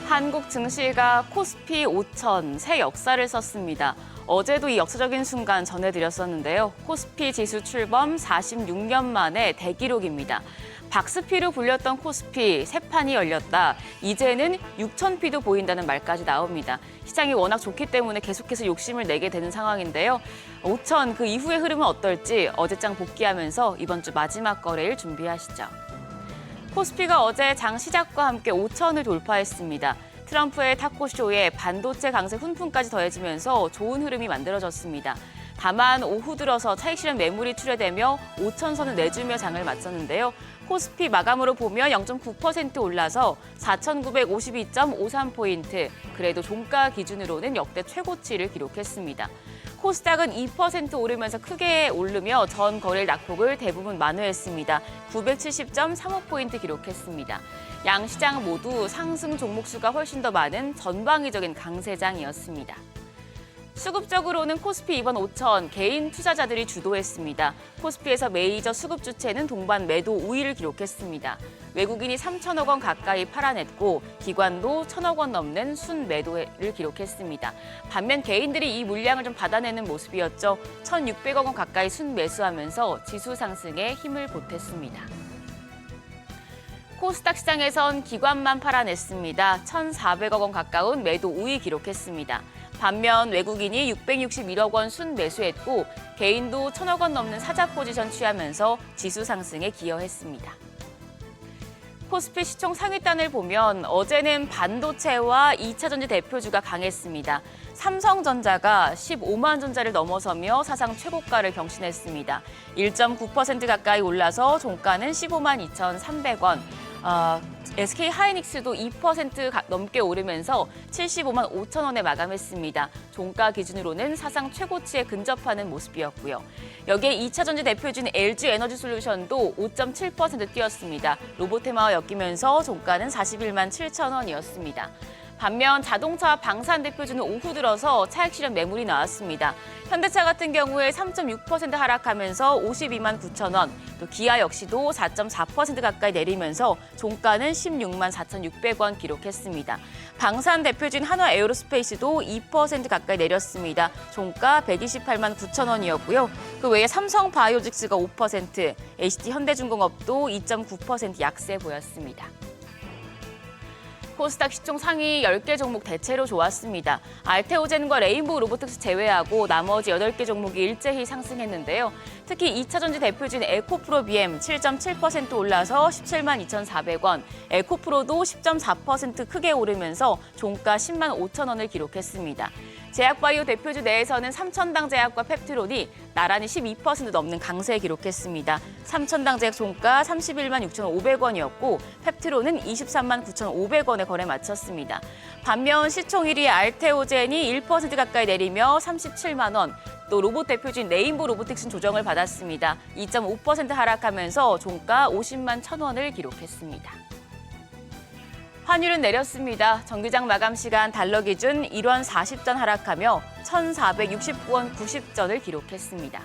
한국 증시가 코스피 5천 새 역사를 썼습니다. 어제도 이 역사적인 순간 전해드렸었는데요. 코스피 지수 출범 46년 만에 대기록입니다. 박스피로 불렸던 코스피 새 판이 열렸다. 이제는 6,000피도 보인다는 말까지 나옵니다. 시장이 워낙 좋기 때문에 계속해서 욕심을 내게 되는 상황인데요. 5천 그 이후의 흐름은 어떨지 어제장 복귀하면서 이번 주 마지막 거래일 준비하시죠. 코스피가 어제 장 시작과 함께 5천을 돌파했습니다. 트럼프의 타코쇼에 반도체 강세 훈풍까지 더해지면서 좋은 흐름이 만들어졌습니다. 다만 오후 들어서 차익 실현 매물이 출회되며 5천선을 내주며 장을 마쳤는데요. 코스피 마감으로 보면 0.9% 올라서 4,952.53포인트, 그래도 종가 기준으로는 역대 최고치를 기록했습니다. 코스닥은 2% 오르면서 크게 오르며 전 거래일 낙폭을 대부분 만회했습니다. 970.35포인트 기록했습니다. 양 시장 모두 상승 종목 수가 훨씬 더 많은 전방위적인 강세장이었습니다. 수급적으로는 코스피 이번 5천 개인 투자자들이 주도했습니다. 코스피에서 메이저 수급 주체는 동반 매도 우위를 기록했습니다. 외국인이 3천억 원 가까이 팔아냈고 기관도 1,000억 원 넘는 순매도를 기록했습니다. 반면 개인들이 이 물량을 좀 받아내는 모습이었죠. 1,600억 원 가까이 순매수하면서 지수 상승에 힘을 보탰습니다. 코스닥 시장에선 기관만 팔아냈습니다. 1,400억 원 가까운 매도 우위 기록했습니다. 반면 외국인이 661억 원 순매수했고 개인도 1,000억 원 넘는 사자 포지션 취하면서 지수 상승에 기여했습니다. 코스피 시총 상위단을 보면 어제는 반도체와 2차전지 대표주가 강했습니다. 삼성전자가 15만 전자를 넘어서며 사상 최고가를 경신했습니다. 1.9% 가까이 올라서 종가는 15만 2,300원. SK하이닉스도 2% 넘게 오르면서 75만 5천 원에 마감했습니다. 종가 기준으로는 사상 최고치에 근접하는 모습이었고요. 여기에 2차전지 대표주인 LG에너지솔루션도 5.7% 뛰었습니다. 로보테마와 엮이면서 종가는 41만 7천 원이었습니다. 반면 자동차 방산 대표주는 오후 들어서 차익 실현 매물이 나왔습니다. 현대차 같은 경우에 3.6% 하락하면서 52만 9천 원, 또 기아 역시도 4.4% 가까이 내리면서 종가는 16만 4,600원 기록했습니다. 방산 대표주인 한화에어로스페이스도 2% 가까이 내렸습니다. 종가 128만 9천 원이었고요. 그 외에 삼성바이오직스가 5%, HD현대중공업도 2.9% 약세 보였습니다. 코스닥 시총 상위 10개 종목 대체로 좋았습니다. 알테오젠과 레인보우 로보틱스 제외하고 나머지 8개 종목이 일제히 상승했는데요. 특히 2차전지 대표주인 에코프로 BM 7.7% 올라서 17만 2,400원, 에코프로도 10.4% 크게 오르면서 종가 10만 5천 원을 기록했습니다. 제약바이오 대표주 내에서는 삼천당 제약과 펩트론이 나란히 12% 넘는 강세 기록했습니다. 삼천당 제약 종가 31만 6,500원이었고 펩트론은 23만 9,500원에 거래 마쳤습니다. 반면 시총 1위 알테오젠이 1% 가까이 내리며 37만 원, 또 로봇 대표주인 레인보우 로보틱스는 조정을 받았습니다. 2.5% 하락하면서 종가 50만 1,000원을 기록했습니다. 환율은 내렸습니다. 정기장 마감 시간 달러 기준 1원 40전 하락하며 1,469원 90전을 기록했습니다.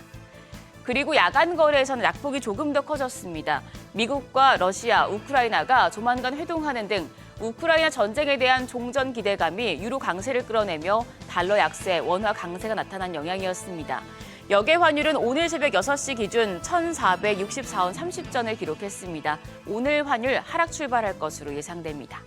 그리고 야간 거래에서는 낙폭이 조금 더 커졌습니다. 미국과 러시아, 우크라이나가 조만간 회동하는 등 우크라이나 전쟁에 대한 종전 기대감이 유로 강세를 끌어내며 달러 약세, 원화 강세가 나타난 영향이었습니다. 역외 환율은 오늘 새벽 6시 기준 1,464원 30전을 기록했습니다. 오늘 환율 하락 출발할 것으로 예상됩니다.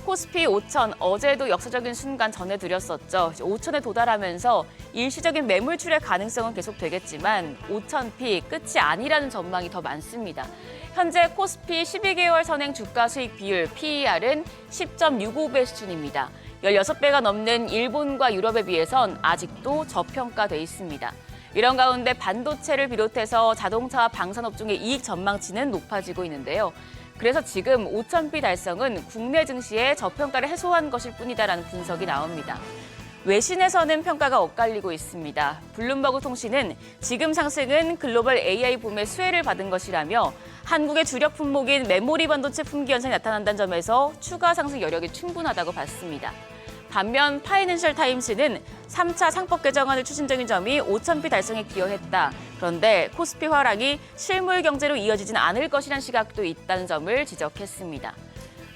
코스피 5천, 어제도 역사적인 순간 전해드렸었죠. 5천에 도달하면서 일시적인 매물 출회 가능성은 계속되겠지만 5,000피 끝이 아니라는 전망이 더 많습니다. 현재 코스피 12개월 선행 주가 수익 비율 PER은 10.65배 수준입니다. 16배가 넘는 일본과 유럽에 비해선 아직도 저평가돼 있습니다. 이런 가운데 반도체를 비롯해서 자동차와 방산업종의 이익 전망치는 높아지고 있는데요. 그래서 지금 5,000피 달성은 국내 증시의 저평가를 해소한 것일 뿐이다라는 분석이 나옵니다. 외신에서는 평가가 엇갈리고 있습니다. 블룸버그 통신은 지금 상승은 글로벌 AI 붐의 수혜를 받은 것이라며 한국의 주력 품목인 메모리 반도체 품귀 현상이 나타난다는 점에서 추가 상승 여력이 충분하다고 봤습니다. 반면 파이낸셜 타임스는 3차 상법 개정안을 추진 중인 점이 5,000피 달성에 기여했다. 그런데 코스피 하락이 실물 경제로 이어지진 않을 것이라는 시각도 있다는 점을 지적했습니다.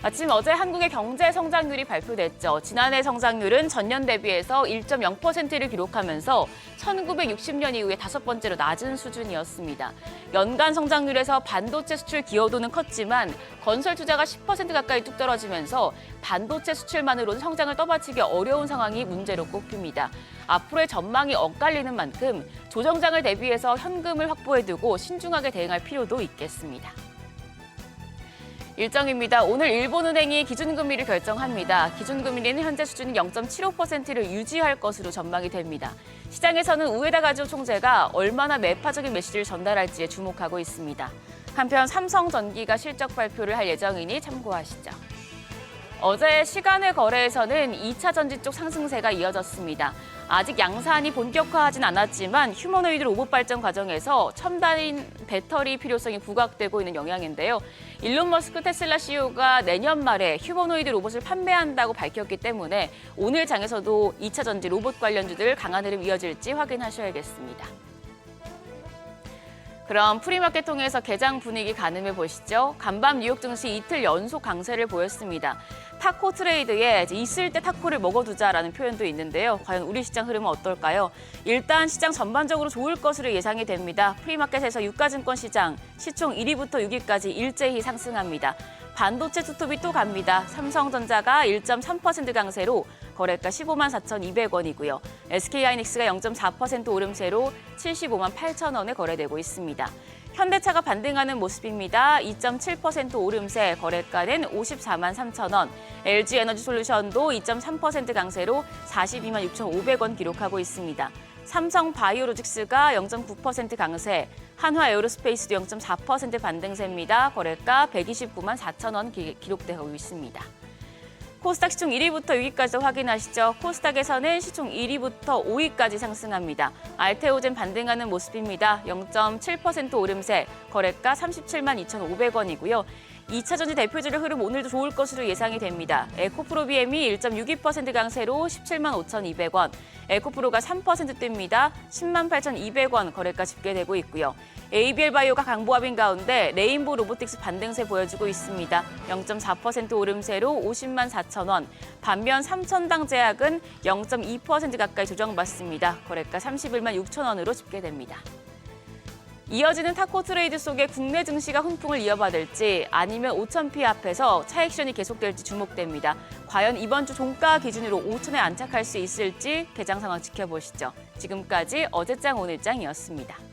마침 어제 한국의 경제 성장률이 발표됐죠. 지난해 성장률은 전년 대비해서 1.0%를 기록하면서 1960년 이후에 5번째로 낮은 수준이었습니다. 연간 성장률에서 반도체 수출 기여도는 컸지만 건설 투자가 10% 가까이 뚝 떨어지면서 반도체 수출만으로는 성장을 떠받치기 어려운 상황이 문제로 꼽힙니다. 앞으로의 전망이 엇갈리는 만큼 조정장을 대비해서 현금을 확보해두고 신중하게 대응할 필요도 있겠습니다. 일정입니다. 오늘 일본은행이 기준금리를 결정합니다. 기준금리는 현재 수준 0.75%를 유지할 것으로 전망이 됩니다. 시장에서는 우에다 가즈오 총재가 얼마나 매파적인 메시지를 전달할지에 주목하고 있습니다. 한편 삼성전기가 실적 발표를 할 예정이니 참고하시죠. 어제 시간외 거래에서는 2차 전지 쪽 상승세가 이어졌습니다. 아직 양산이 본격화하진 않았지만 휴머노이드 로봇 발전 과정에서 첨단인 배터리 필요성이 부각되고 있는 영향인데요. 일론 머스크 테슬라 CEO가 내년 말에 휴머노이드 로봇을 판매한다고 밝혔기 때문에 오늘 장에서도 2차 전지 로봇 관련주들 강한 흐름 이어질지 확인하셔야겠습니다. 그럼 프리마켓 통해서 개장 분위기 가늠해 보시죠. 간밤 뉴욕 증시 이틀 연속 강세를 보였습니다. 타코 트레이드에 있을 때 타코를 먹어두자라는 표현도 있는데요. 과연 우리 시장 흐름은 어떨까요? 일단 시장 전반적으로 좋을 것으로 예상이 됩니다. 프리마켓에서 유가증권 시장 시총 1위부터 6위까지 일제히 상승합니다. 반도체 투톱이 또 갑니다. 삼성전자가 1.3% 강세로 거래가 15만 4,200원이고요. SK하이닉스가 0.4% 오름세로 75만 8천 원에 거래되고 있습니다. 현대차가 반등하는 모습입니다. 2.7% 오름세, 거래가는 54만 3천 원. LG에너지솔루션도 2.3% 강세로 42만 6,500원 기록하고 있습니다. 삼성바이오로직스가 0.9% 강세, 한화에어로스페이스도 0.4% 반등세입니다. 거래가 129만 4천 원 기록되고 있습니다. 코스닥 시총 1위부터 6위까지 확인하시죠. 코스닥에서는 시총 1위부터 5위까지 상승합니다. 알테오젠 반등하는 모습입니다. 0.7% 오름세, 거래가 37만 2,500원이고요. 2차 전지 대표주의 흐름 오늘도 좋을 것으로 예상이 됩니다. 에코프로비엠이 1.62% 강세로 17만 5,200원, 에코프로가 3% 뜹니다. 10만 8,200원 거래가 집계되고 있고요. ABL바이오가 강보합인 가운데 레인보우 로보틱스 반등세 보여주고 있습니다. 0.4% 오름세로 50만 4천 원. 반면 삼천당제약은 0.2% 가까이 조정받습니다. 거래가 31만 6천 원으로 집계됩니다. 이어지는 타코 트레이드 속에 국내 증시가 훈풍을 이어받을지 아니면 5,000피 앞에서 차익션이 계속될지 주목됩니다. 과연 이번 주 종가 기준으로 5,000에 안착할 수 있을지 개장 상황 지켜보시죠. 지금까지 어제장 오늘장이었습니다.